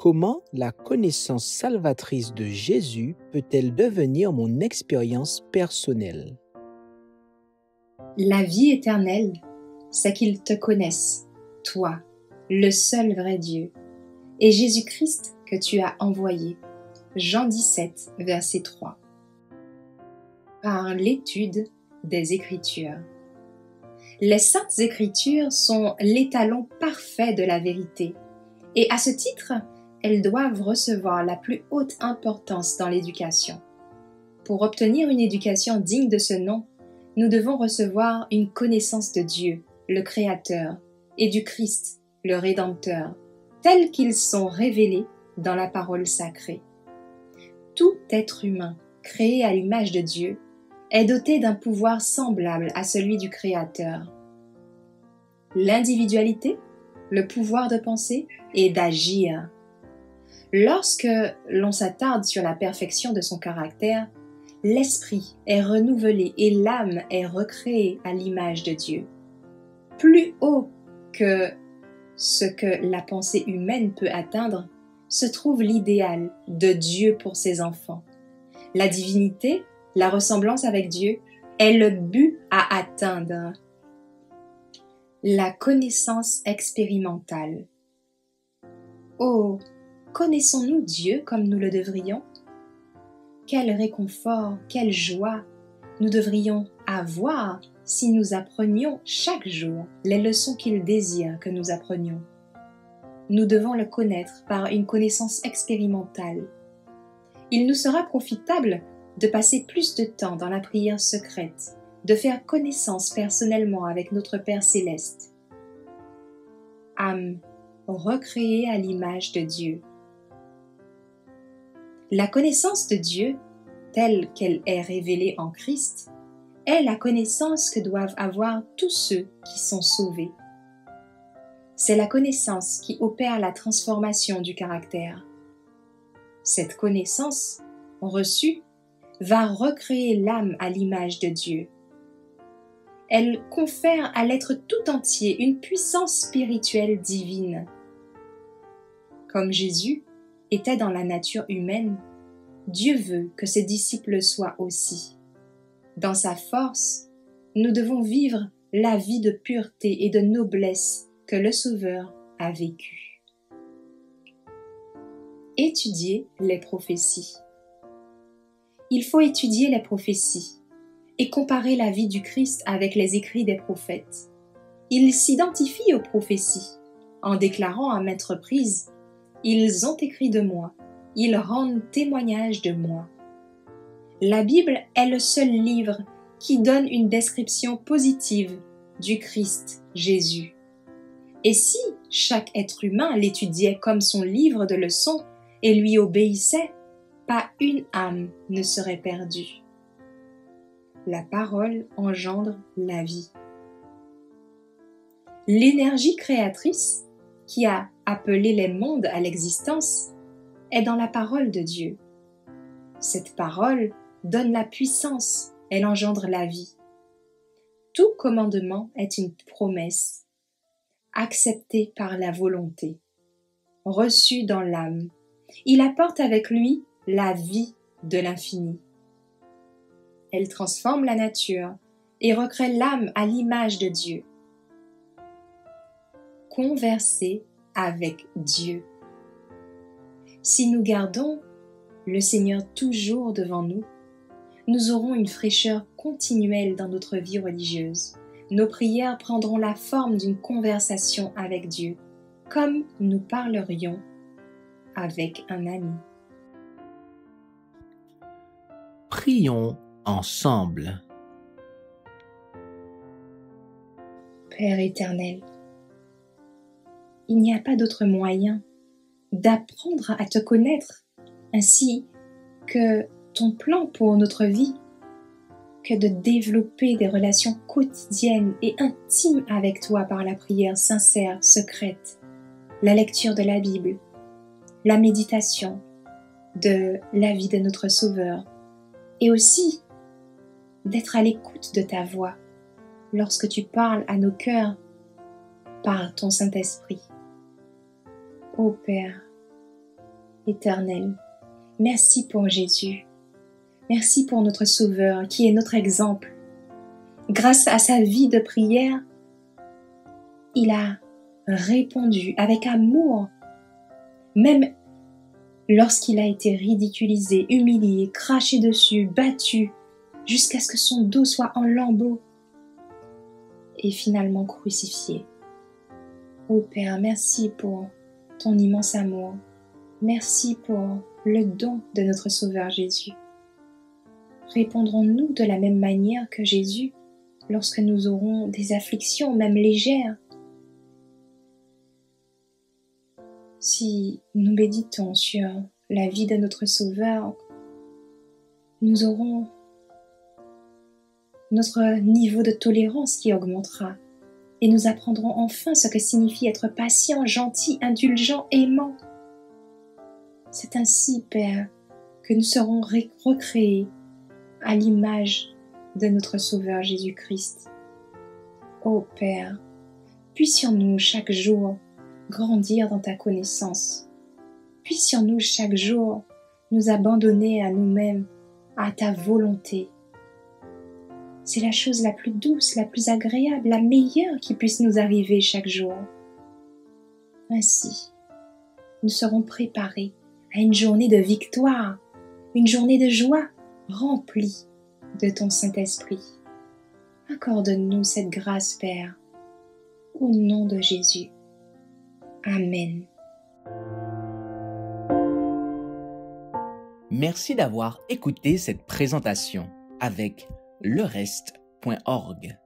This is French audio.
Comment la connaissance salvatrice de Jésus peut-elle devenir mon expérience personnelle? La vie éternelle, c'est qu'ils te connaissent, toi, le seul vrai Dieu, et Jésus-Christ que tu as envoyé. Jean 17, verset 3. Par l'étude des Écritures. Les Saintes Écritures sont l'étalon parfait de la vérité, et à ce titre, elles doivent recevoir la plus haute importance dans l'éducation. Pour obtenir une éducation digne de ce nom, nous devons recevoir une connaissance de Dieu, le Créateur, et du Christ, le Rédempteur, tels qu'ils sont révélés dans la parole sacrée. Tout être humain, créé à l'image de Dieu, est doté d'un pouvoir semblable à celui du Créateur. L'individualité, le pouvoir de penser et d'agir. Lorsque l'on s'attarde sur la perfection de son caractère, l'esprit est renouvelé et l'âme est recréée à l'image de Dieu. Plus haut que ce que la pensée humaine peut atteindre, se trouve l'idéal de Dieu pour ses enfants. La divinité, la ressemblance avec Dieu, est le but à atteindre. La connaissance expérimentale. Oh, connaissons-nous Dieu comme nous le devrions? Quel réconfort, quelle joie nous devrions avoir si nous apprenions chaque jour les leçons qu'il désire que nous apprenions. Nous devons le connaître par une connaissance expérimentale. Il nous sera profitable de passer plus de temps dans la prière secrète, de faire connaissance personnellement avec notre Père céleste. Âme recréée à l'image de Dieu. La connaissance de Dieu, telle qu'elle est révélée en Christ, est la connaissance que doivent avoir tous ceux qui sont sauvés. C'est la connaissance qui opère la transformation du caractère. Cette connaissance, reçue, va recréer l'âme à l'image de Dieu. Elle confère à l'être tout entier une puissance spirituelle divine. Comme Jésus était dans la nature humaine, Dieu veut que ses disciples soient aussi. Dans sa force, nous devons vivre la vie de pureté et de noblesse que le Sauveur a vécue. Étudier les prophéties. Il faut étudier les prophéties et comparer la vie du Christ avec les écrits des prophètes. Il s'identifie aux prophéties en déclarant à maintes reprises « Ils ont écrit de moi, ils rendent témoignage de moi ». La Bible est le seul livre qui donne une description positive du Christ Jésus. Et si chaque être humain l'étudiait comme son livre de leçons et lui obéissait, pas une âme ne serait perdue. La parole engendre la vie. L'énergie créatrice qui a appelé les mondes à l'existence est dans la parole de Dieu. Cette parole donne la puissance, elle engendre la vie. Tout commandement est une promesse, acceptée par la volonté, reçue dans l'âme. Il apporte avec lui la vie de l'infini. Elle transforme la nature et recrée l'âme à l'image de Dieu. Converser avec Dieu. Si nous gardons le Seigneur toujours devant nous, nous aurons une fraîcheur continuelle dans notre vie religieuse. Nos prières prendront la forme d'une conversation avec Dieu, comme nous parlerions avec un ami. Prions ensemble. Père éternel, il n'y a pas d'autre moyen d'apprendre à te connaître ainsi que ton plan pour notre vie que de développer des relations quotidiennes et intimes avec toi par la prière sincère, secrète, la lecture de la Bible, la méditation de la vie de notre Sauveur et aussi d'être à l'écoute de ta voix lorsque tu parles à nos cœurs par ton Saint-Esprit. Ô Père, Éternel, merci pour Jésus. Merci pour notre Sauveur qui est notre exemple. Grâce à sa vie de prière, il a répondu avec amour, même lorsqu'il a été ridiculisé, humilié, craché dessus, battu, jusqu'à ce que son dos soit en lambeaux et finalement crucifié. Ô Père, merci pour ton immense amour. Merci pour le don de notre Sauveur Jésus. Répondrons-nous de la même manière que Jésus lorsque nous aurons des afflictions, même légères? Si nous méditons sur la vie de notre Sauveur, nous aurons notre niveau de tolérance qui augmentera et nous apprendrons enfin ce que signifie être patient, gentil, indulgent, aimant. C'est ainsi, Père, que nous serons recréés à l'image de notre Sauveur Jésus-Christ. Ô Père, puissions-nous chaque jour grandir dans ta connaissance. Puissions-nous chaque jour nous abandonner à nous-mêmes, à ta volonté. C'est la chose la plus douce, la plus agréable, la meilleure qui puisse nous arriver chaque jour. Ainsi, nous serons préparés à une journée de victoire, une journée de joie remplie de ton Saint-Esprit. Accorde-nous cette grâce, Père, au nom de Jésus. Amen. Merci d'avoir écouté cette présentation avec lereste.org.